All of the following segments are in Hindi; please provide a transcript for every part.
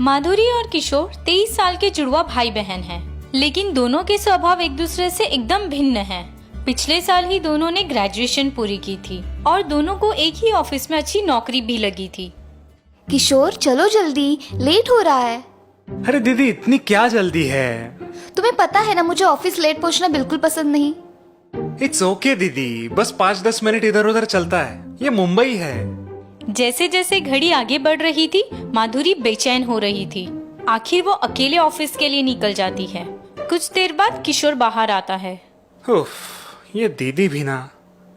माधुरी और किशोर 23 साल के जुड़वा भाई बहन हैं, लेकिन दोनों के स्वभाव एक दूसरे से एकदम भिन्न हैं। पिछले साल ही दोनों ने ग्रेजुएशन पूरी की थी और दोनों को एक ही ऑफिस में अच्छी नौकरी भी लगी थी। किशोर चलो जल्दी, लेट हो रहा है। अरे दीदी इतनी क्या जल्दी है? तुम्हें पता है ना मुझे ऑफिस लेट पहुंचना बिल्कुल पसंद नहीं। इट्स ओके दीदी, बस 5-10 मिनट इधर उधर चलता है, ये मुंबई है। जैसे जैसे घड़ी आगे बढ़ रही थी, माधुरी बेचैन हो रही थी। आखिर वो अकेले ऑफिस के लिए निकल जाती है। कुछ देर बाद किशोर बाहर आता है। उफ, ये दीदी भी ना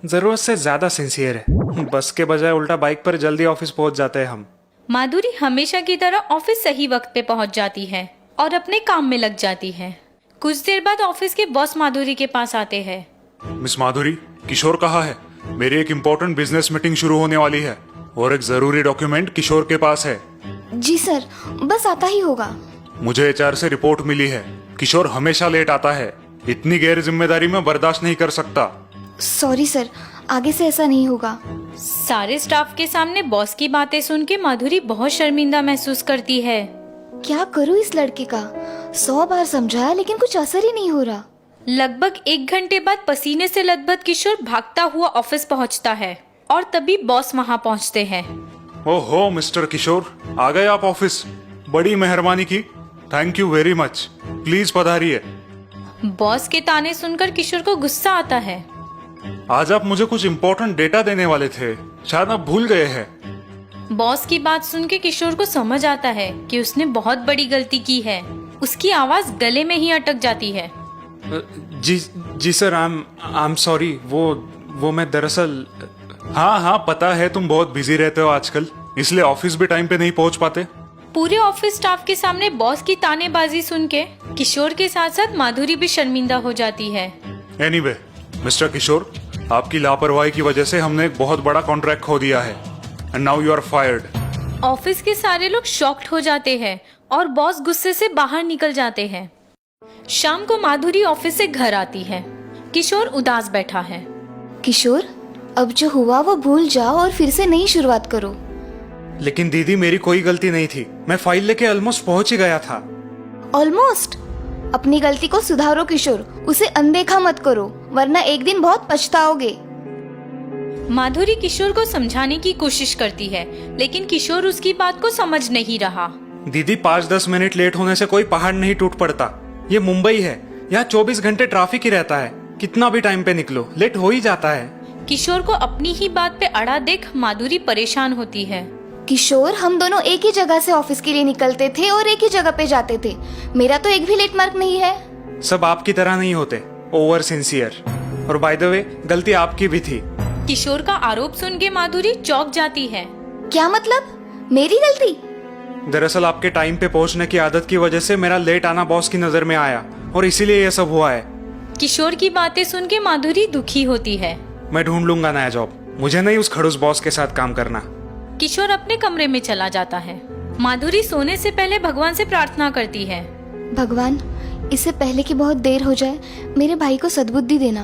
जरूरत से ज्यादा सिंसियर है। बस के बजाय उल्टा बाइक पर जल्दी ऑफिस पहुंच जाते हैं हम। माधुरी हमेशा की तरह ऑफिस सही वक्त पे पहुंच जाती है और अपने काम में लग जाती है। कुछ देर बाद ऑफिस के बॉस माधुरी के पास आते हैं। मिस माधुरी, किशोर कहाँ है? मेरी एक इम्पोर्टेंट बिजनेस मीटिंग शुरू होने वाली है और एक जरूरी डॉक्यूमेंट किशोर के पास है। जी सर, बस आता ही होगा। मुझे एचआर से रिपोर्ट मिली है, किशोर हमेशा लेट आता है। इतनी गैर जिम्मेदारी मैं बर्दाश्त नहीं कर सकता। सॉरी सर, आगे से ऐसा नहीं होगा। सारे स्टाफ के सामने बॉस की बातें सुन के माधुरी बहुत शर्मिंदा महसूस करती है। क्या करूँ इस लड़के का? 100 बार समझाया लेकिन कुछ असर ही नहीं हो रहा। लगभग 1 घंटे बाद पसीने से लथपथ किशोर भागता हुआ ऑफिस पहुंचता है और तभी बॉस वहां पहुंचते हैं। ओहो मिस्टर किशोर, आ गए आप ऑफिस। बड़ी मेहरबानी की, thank you very much. Please पधारिए। बॉस के ताने सुनकर किशोर को गुस्सा आता है। आज आप मुझे कुछ इम्पोर्टेंट डेटा देने वाले थे, शायद आप भूल गए हैं। बॉस की बात सुन के किशोर को समझ आता है कि उसने बहुत बड़ी गलती की है। उसकी आवाज गले में ही अटक जाती है। जी सर, आई एम सॉरी। वो मैं दरअसल। हाँ, पता है तुम बहुत बिजी रहते हो आजकल, इसलिए ऑफिस भी टाइम पे नहीं पहुंच पाते। पूरे ऑफिस स्टाफ के सामने बॉस की तानेबाजी सुन के किशोर के साथ साथ माधुरी भी शर्मिंदा हो जाती है। एनीवे, मिस्टर किशोर, आपकी लापरवाही की वजह से हमने एक बहुत बड़ा कॉन्ट्रैक्ट खो दिया है and now you are fired. Office के सारे लोग शॉक्ड हो जाते हैं और बॉस गुस्से से बाहर निकल जाते हैं। शाम को माधुरी ऑफिस से घर आती है। किशोर उदास बैठा है। किशोर, अब जो हुआ वो भूल जाओ और फिर से नई शुरुआत करो। लेकिन दीदी मेरी कोई गलती नहीं थी, मैं फाइल लेके ऑलमोस्ट पहुंच ही गया था। ऑलमोस्ट? अपनी गलती को सुधारो किशोर, उसे अनदेखा मत करो वरना एक दिन बहुत पछताओगे। माधुरी किशोर को समझाने की कोशिश करती है, लेकिन किशोर उसकी बात को समझ नहीं रहा। दीदी 5-10 मिनट लेट होने से कोई पहाड़ नहीं टूट पड़ता। ये मुंबई है, यहाँ 24 घंटे ट्रैफिक ही रहता है। कितना भी टाइम पे निकलो लेट हो ही जाता है। किशोर को अपनी ही बात पे अड़ा देख माधुरी परेशान होती है। किशोर, हम दोनों एक ही जगह से ऑफिस के लिए निकलते थे और एक ही जगह पे जाते थे। मेरा तो एक भी लेट मार्क नहीं है। सब आपकी तरह नहीं होते, ओवर सिंसियर। और बाय द वे, गलती आपकी भी थी। किशोर का आरोप सुन के माधुरी चौंक जाती है। क्या मतलब? मेरी गलती? दरअसल आपके टाइम पे पहुंचने की आदत की वजह से मेरा लेट आना बॉस की नजर में आया और इसीलिए ये सब हुआ है। किशोर की बातें सुन के माधुरी दुखी होती है। मैं ढूंढ लूंगा नया जॉब, मुझे नहीं उस खड़ूस बॉस के साथ काम करना। किशोर अपने कमरे में चला जाता है। माधुरी सोने से पहले भगवान से प्रार्थना करती है। भगवान, इससे पहले कि बहुत देर हो जाए मेरे भाई को सद्बुद्धि देना।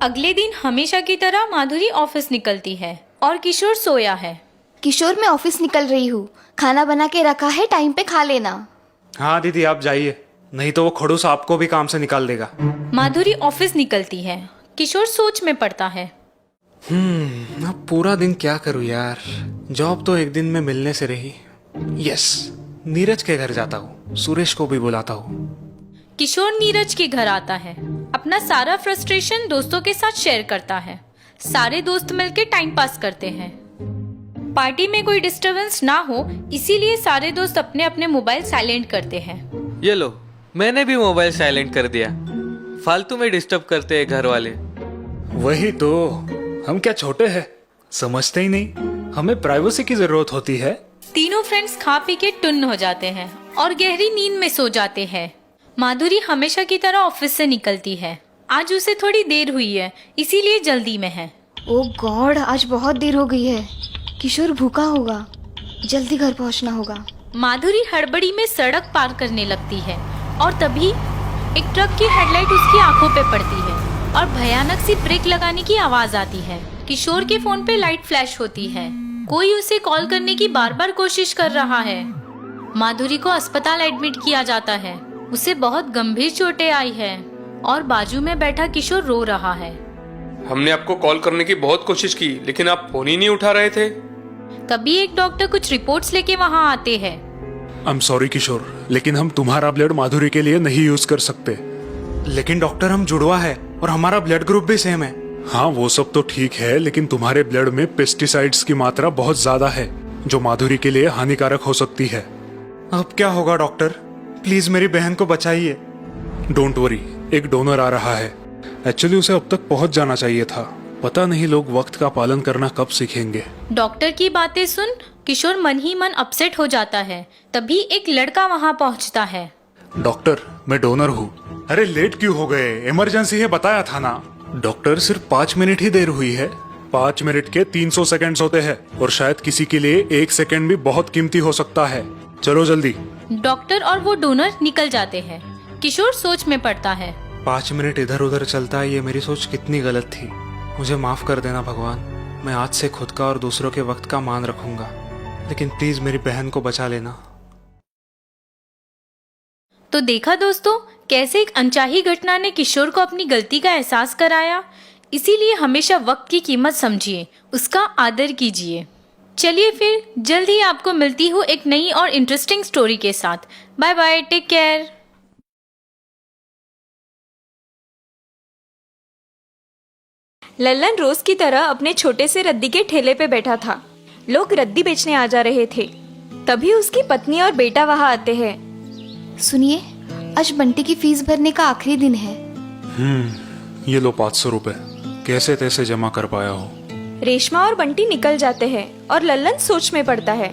अगले दिन हमेशा की तरह माधुरी ऑफिस निकलती है और किशोर सोया है। किशोर, मैं ऑफिस निकल रही हूँ, खाना बना के रखा है, टाइम पे खा लेना। हाँ दीदी आप जाइए, नहीं तो वो खड़ूस आपको भी काम से निकाल देगा। माधुरी ऑफिस निकलती है। किशोर सोच में पड़ता है। अब पूरा दिन क्या करूँ यार, जॉब तो एक दिन में मिलने से रही। यस, नीरज के घर जाता हूँ, सुरेश को भी बुलाता हूँ। किशोर नीरज के घर आता है। अपना सारा फ्रस्ट्रेशन दोस्तों के साथ शेयर करता है। सारे दोस्त मिलकर टाइम पास करते हैं। पार्टी में कोई डिस्टरबेंस ना हो इसीलिए सारे दोस्त अपने अपने मोबाइल साइलेंट करते हैं। ये लो, मैंने भी मोबाइल साइलेंट कर दिया। फालतू में डिस्टर्ब करते हैं घर वाले। वही तो, हम क्या छोटे हैं, समझते ही नहीं, हमें प्राइवेसी की जरूरत होती है। तीनों फ्रेंड्स खा पी के टुन्न हो जाते हैं और गहरी नींद में सो जाते हैं। माधुरी हमेशा की तरह ऑफिस से निकलती है। आज उसे थोड़ी देर हुई है, इसीलिए जल्दी में है। ओह गॉड, आज बहुत देर हो गई है। किशोर भूखा होगा, जल्दी घर पहुंचना होगा। माधुरी हड़बड़ी में सड़क पार करने लगती है और तभी एक ट्रक की हेडलाइट उसकी आंखों पे पड़ती है और भयानक सी ब्रेक लगाने की आवाज आती है। किशोर के फोन पे लाइट फ्लैश होती है। कोई उसे कॉल करने की बार बार कोशिश कर रहा है। माधुरी को अस्पताल एडमिट किया जाता है। उसे बहुत गंभीर चोटें आई है और बाजू में बैठा किशोर रो रहा है। हमने आपको कॉल करने की बहुत कोशिश की, लेकिन आप फोन ही नहीं उठा रहे थे। तभी एक डॉक्टर कुछ रिपोर्ट्स लेके वहाँ आते हैं। आई एम सॉरी किशोर, लेकिन हम तुम्हारा ब्लड माधुरी के लिए नहीं यूज कर सकते। लेकिन डॉक्टर हम जुड़वा है और हमारा ब्लड ग्रुप भी सेम है। हाँ वो सब तो ठीक है, लेकिन तुम्हारे ब्लड में पेस्टिसाइड्स की मात्रा बहुत ज्यादा है जो माधुरी के लिए हानिकारक हो सकती है। अब क्या होगा डॉक्टर? प्लीज मेरी बहन को बचाइए। डोंट वरी, एक डोनर आ रहा है। एक्चुअली उसे अब तक पहुंच जाना चाहिए था। पता नहीं लोग वक्त का पालन करना कब सीखेंगे। डॉक्टर की बातें सुन किशोर मन ही मन अपसेट हो जाता है। तभी एक लड़का वहाँ पहुँचता है। डॉक्टर, मैं डोनर हूँ। अरे लेट क्यों हो गए? इमरजेंसी है, बताया था ना। डॉक्टर सिर्फ 5 मिनट ही देर हुई है। 5 मिनट के 300 सेकंड्स होते हैं और शायद किसी के लिए 1 सेकंड भी बहुत कीमती हो सकता है। चलो जल्दी। डॉक्टर और वो डोनर निकल जाते हैं। किशोर सोच में पड़ता है। 5 मिनट इधर उधर चलता है, ये मेरी सोच कितनी गलत थी। मुझे माफ कर देना भगवान। मैं आज से खुद का और दूसरों के वक्त का मान रखूंगा, लेकिन प्लीज मेरी बहन को बचा लेना। तो देखा दोस्तों, कैसे एक अनचाही घटना ने किशोर को अपनी गलती का एहसास कराया। इसीलिए हमेशा वक्त की कीमत समझिए, उसका आदर कीजिए। चलिए फिर जल्द ही आपको मिलती हूँ एक नई और इंटरेस्टिंग स्टोरी के साथ। Bye bye, take care. Lallan रोज की तरह अपने छोटे से रद्दी के ठेले पे बैठा था। लोग रद्दी बेचने आ जा रहे थे। तभी उसकी पत्नी और बेटा वहाँ आते हैं। सुनिए, आज बंटी की फीस भरने का आखिरी दिन है। ये लो 500 रुपए, कैसे तैसे जमा कर पाया हो। रेशमा और बंटी निकल जाते हैं और लल्लन सोच में पड़ता है।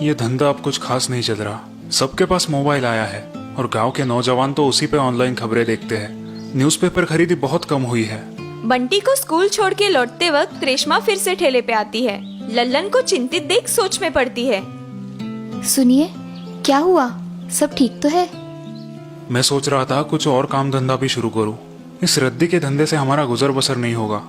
ये धंधा अब कुछ खास नहीं चल रहा। सबके पास मोबाइल आया है और गांव के नौजवान तो उसी पे ऑनलाइन खबरें देखते हैं। न्यूज़पेपर खरीदी बहुत कम हुई है। बंटी को स्कूल छोड़ के लौटते वक्त रेशमा फिर से ठेले पे आती है। लल्लन को चिंतित देख सोच में पड़ती है। सुनिए, क्या हुआ? सब ठीक तो है? मैं सोच रहा था कुछ और काम धंधा भी शुरू करूं। इस रद्दी के धंधे से हमारा गुजर बसर नहीं होगा।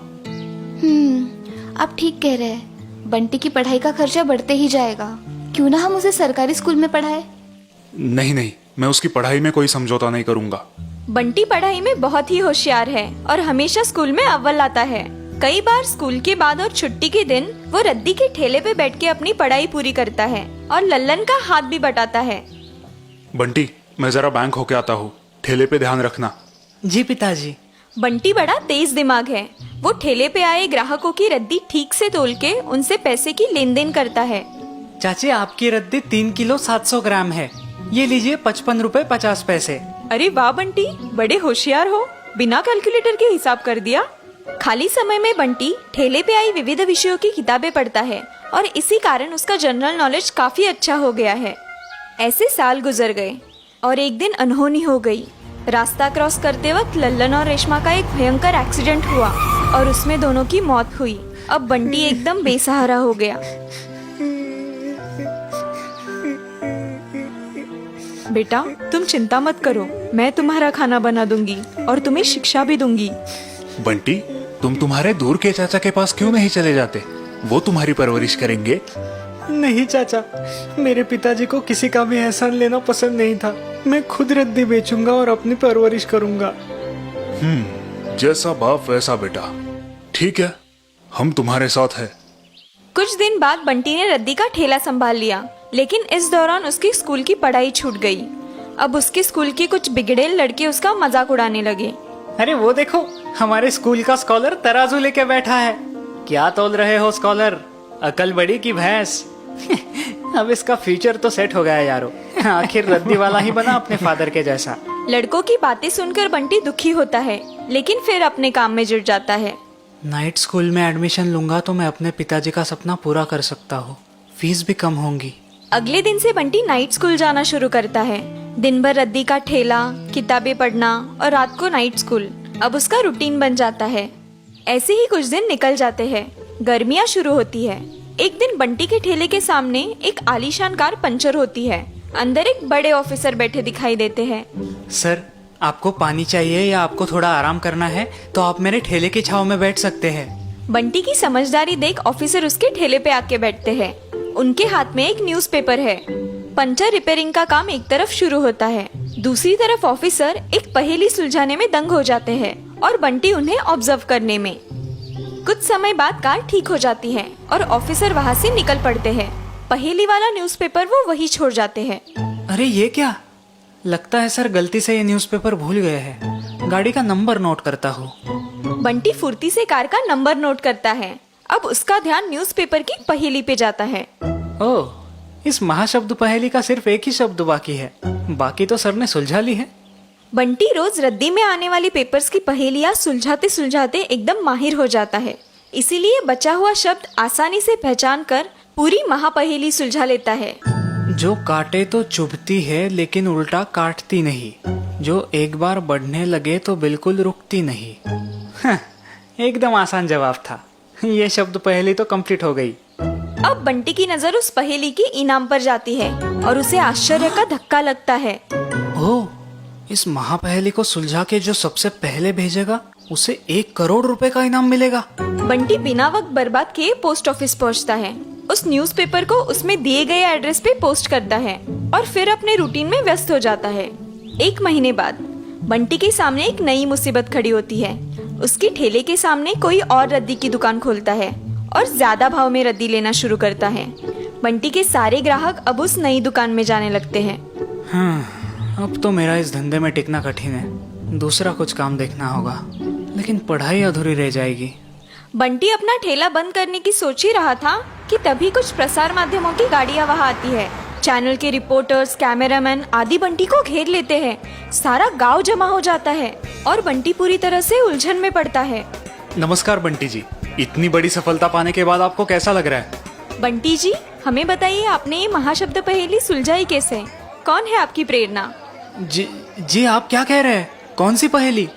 आप ठीक कह रहे हैं। बंटी की पढ़ाई का खर्चा बढ़ते ही जाएगा। क्यों ना हम उसे सरकारी स्कूल में पढ़ाए? नहीं, मैं उसकी पढ़ाई में कोई समझौता नहीं करूंगा। बंटी पढ़ाई में बहुत ही होशियार है और हमेशा स्कूल में अव्वल आता है। कई बार स्कूल के बाद और छुट्टी के दिन वो रद्दी के ठेले पे बैठ के अपनी पढ़ाई पूरी करता है और लल्लन का हाथ भी बटाता है। बंटी, मैं जरा बैंक होके आता हूँ, ठेले पे ध्यान रखना। जी पिताजी। बंटी बड़ा तेज दिमाग है। वो ठेले पे आए ग्राहकों की रद्दी ठीक से तोल के उनसे पैसे की लेन देन करता है। चाची, आपकी रद्दी 3 किलो 700 ग्राम है। ये लीजिए 55 रुपए 50 पैसे। अरे वाह बंटी, बड़े होशियार हो। बिना कैलकुलेटर के हिसाब कर दिया। खाली समय में बंटी ठेले पे आई विविध विषयों की किताबें पढ़ता है और इसी कारण उसका जनरल नॉलेज काफी अच्छा हो गया है। ऐसे साल गुजर गए और एक दिन अनहोनी हो गई। रास्ता क्रॉस करते वक्त लल्लन और रेशमा का एक भयंकर एक्सीडेंट हुआ और उसमें दोनों की मौत हुई। अब बंटी एकदम बेसहारा हो गया। बेटा, तुम चिंता मत करो, मैं तुम्हारा खाना बना दूंगी और तुम्हें शिक्षा भी दूंगी। बंटी, तुम तुम्हारे दूर के चाचा के पास क्यों नहीं चले जाते? वो तुम्हारी परवरिश करेंगे। नहीं चाचा, मेरे पिताजी को किसी का भी एहसान लेना पसंद नहीं था। मैं खुद रद्दी बेचूंगा और अपनी परवरिश करूंगा। जैसा बाप वैसा बेटा। ठीक है, हम तुम्हारे साथ हैं। कुछ दिन बाद बंटी ने रद्दी का ठेला संभाल लिया, लेकिन इस दौरान उसकी स्कूल की पढ़ाई छूट गई। अब उसके स्कूल के कुछ बिगड़ेल लड़के उसका मजाक उड़ाने लगे। अरे वो देखो, हमारे स्कूल का स्कॉलर तराजू लेके बैठा है। क्या तोल रहे हो स्कॉलर? अकल बड़ी की भैंस। अब इसका फ्यूचर तो सेट हो गया यारो। आखिर रद्दी वाला ही बना अपने फादर के जैसा। लड़कों की बातें सुनकर बंटी दुखी होता है, लेकिन फिर अपने काम में जुट जाता है। नाइट स्कूल में एडमिशन लूंगा तो मैं अपने पिताजी का सपना पूरा कर सकता हूँ। फीस भी कम होंगी। अगले दिन से बंटी नाइट स्कूल जाना शुरू करता है। दिन भर रद्दी का ठेला, किताबें पढ़ना और रात को नाइट स्कूल अब उसका रूटीन बन जाता है। ऐसे ही कुछ दिन निकल जाते हैं। गर्मियाँ शुरू होती है। एक दिन बंटी के ठेले के सामने एक आलीशान कार पंचर होती है। अंदर एक बड़े ऑफिसर बैठे दिखाई देते हैं। सर, आपको पानी चाहिए या आपको थोड़ा आराम करना है तो आप मेरे ठेले की छांव में बैठ सकते हैं। बंटी की समझदारी देख ऑफिसर उसके ठेले पे आके बैठते हैं। उनके हाथ में एक न्यूज़पेपर है। पंचर रिपेयरिंग का काम एक तरफ शुरू होता है, दूसरी तरफ ऑफिसर एक पहेली सुलझाने में दंग हो जाते हैं और बंटी उन्हें ऑब्जर्व करने में। कुछ समय बाद कार ठीक हो जाती है और ऑफिसर वहाँ से निकल पड़ते हैं। पहेली वाला न्यूज़पेपर वो वही छोड़ जाते हैं। अरे ये क्या? लगता है सर गलती से ये न्यूज़पेपर भूल गए हैं। गाड़ी का नंबर नोट करता हूँ। बंटी फुर्ती से कार का नंबर नोट करता है। अब उसका ध्यान न्यूज़पेपर की पहेली पे जाता है। ओह, इस महाशब्द पहेली का सिर्फ एक ही शब्द बाकी है, बाकी तो सर ने सुलझा ली है। बंटी रोज रद्दी में आने वाली पेपर्स की पहेलियां सुलझाते सुलझाते एकदम माहिर हो जाता है। इसीलिए बचा हुआ शब्द आसानी से पहचान कर पूरी महापहेली सुलझा लेता है। जो काटे तो चुभती है लेकिन उल्टा काटती नहीं, जो एक बार बढ़ने लगे तो बिल्कुल रुकती नहीं। एकदम आसान जवाब था। ये शब्द पहेली तो कंप्लीट हो गई। अब बंटी की नजर उस पहेली के इनाम पर जाती है और उसे आश्चर्य का धक्का लगता है। ओह, इस महापहेली को सुलझा के जो सबसे पहले भेजेगा उसे 1 करोड़ रुपए का इनाम मिलेगा। बंटी बिना वक्त बर्बाद किए पोस्ट ऑफिस पहुंचता है। उस न्यूज़पेपर को उसमें दिए गए एड्रेस पे पोस्ट करता है और फिर अपने रूटीन में व्यस्त हो जाता है। 1 महीने बाद बंटी के सामने एक नई मुसीबत खड़ी होती है। उसके ठेले के सामने कोई और रद्दी की दुकान खोलता है और ज्यादा भाव में रद्दी लेना शुरू करता है। बंटी के सारे ग्राहक अब उस नई दुकान में जाने लगते हैं। अब तो मेरा इस धंधे में टिकना कठिन है। दूसरा कुछ काम देखना होगा, लेकिन पढ़ाई अधूरी रह जाएगी। बंटी अपना ठेला बंद करने की सोच ही रहा था कि तभी कुछ प्रसार माध्यमों की गाड़ियां वहां आती है। चैनल के रिपोर्टर्स, कैमरामैन आदि बंटी को घेर लेते हैं। सारा गांव जमा हो जाता है और बंटी पूरी तरह से उलझन में पड़ता है। नमस्कार बंटी जी, इतनी बड़ी सफलता पाने के बाद आपको कैसा लग रहा है? बंटी जी, हमें बताइए आपने ये महाशब्द पहेली सुलझाई कैसे? कौन है आपकी प्रेरणा? जी आप क्या कह रहे हैं? कौन सी पहेली?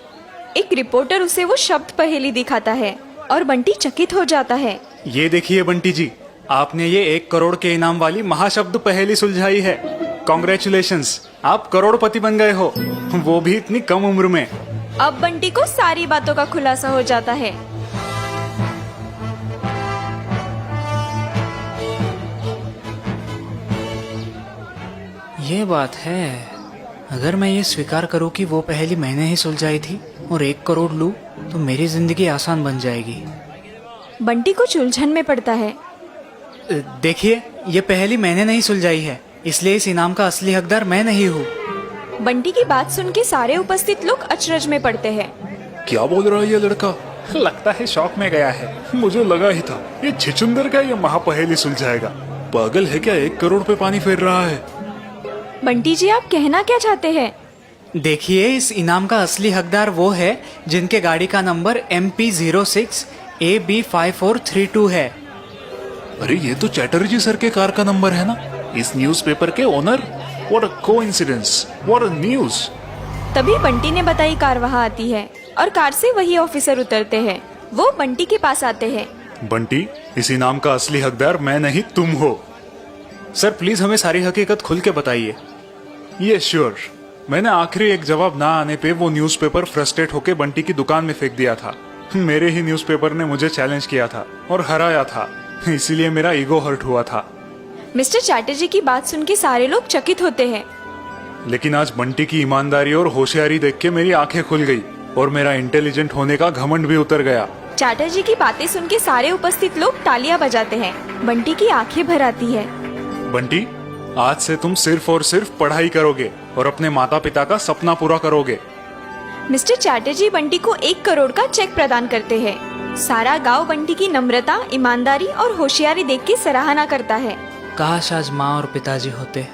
एक रिपोर्टर उसे वो शब्द पहेली दिखाता है और बंटी चकित हो जाता है। ये देखिए बंटी जी, आपने ये 1 करोड़ के इनाम वाली महाशब्द पहेली सुलझाई है। कॉन्ग्रेचुलेशंस, आप करोड़पति बन गए हो, वो भी इतनी कम उम्र में। अब बंटी को सारी बातों का खुलासा हो जाता है। ये बात है। अगर मैं ये स्वीकार करूं कि वो पहेली मैंने ही सुलझाई थी और 1 करोड़ लूं, तो मेरी जिंदगी आसान बन जाएगी। बंटी कुछ उलझन में पड़ता है। देखिए, ये पहेली मैंने नहीं सुलझाई है, इसलिए इस इनाम का असली हकदार मैं नहीं हूँ। बंटी की बात सुन के सारे उपस्थित लोग अचरज में पड़ते हैं। क्या बोल रहा है ये लड़का? लगता है शौक में गया है। मुझे लगा ही था ये छिचुंदर का ये महापहेली सुलझाएगा। पागल है क्या? 1 करोड़ पे पानी फेर रहा है। बंटी जी, आप कहना क्या चाहते हैं? देखिए, इस इनाम का असली हकदार वो है जिनके गाड़ी का नंबर MP06 AB5432 है। अरे ये तो चैटर्जी सर के कार का नंबर है ना, इस न्यूज़पेपर के owner. What a coincidence, what a news. तभी बंटी ने बताई कार वहाँ आती है और कार से वही ऑफिसर उतरते हैं। वो बंटी के पास आते हैं। बंटी, इस इनाम का असली हकदार मैं नहीं, तुम हो। सर प्लीज हमें सारी हकीकत खुल के बताइए। ये श्योर। मैंने आखिरी एक जवाब ना आने पे वो न्यूज़पेपर फ्रस्ट्रेट होके बंटी की दुकान में फेंक दिया था। मेरे ही न्यूज़पेपर ने मुझे चैलेंज किया था और हराया था, इसीलिए मेरा ईगो हर्ट हुआ था। मिस्टर चैटर्जी की बात सुन के सारे लोग चकित होते हैं। लेकिन आज बंटी की ईमानदारी और होशियारी देख के मेरी आंखें खुल गई और मेरा इंटेलिजेंट होने का घमंड भी उतर गया। चैटर्जी की बातें सुन के सारे उपस्थित लोग तालियां बजाते हैं। बंटी की आंखें भर आती है। बंटी, आज से तुम सिर्फ और सिर्फ पढ़ाई करोगे और अपने माता पिता का सपना पूरा करोगे। मिस्टर चैटर्जी बंटी को 1 करोड़ का चेक प्रदान करते हैं। सारा गांव बंटी की नम्रता, ईमानदारी और होशियारी देख के सराहना करता है। काश आज माँ और पिताजी होते।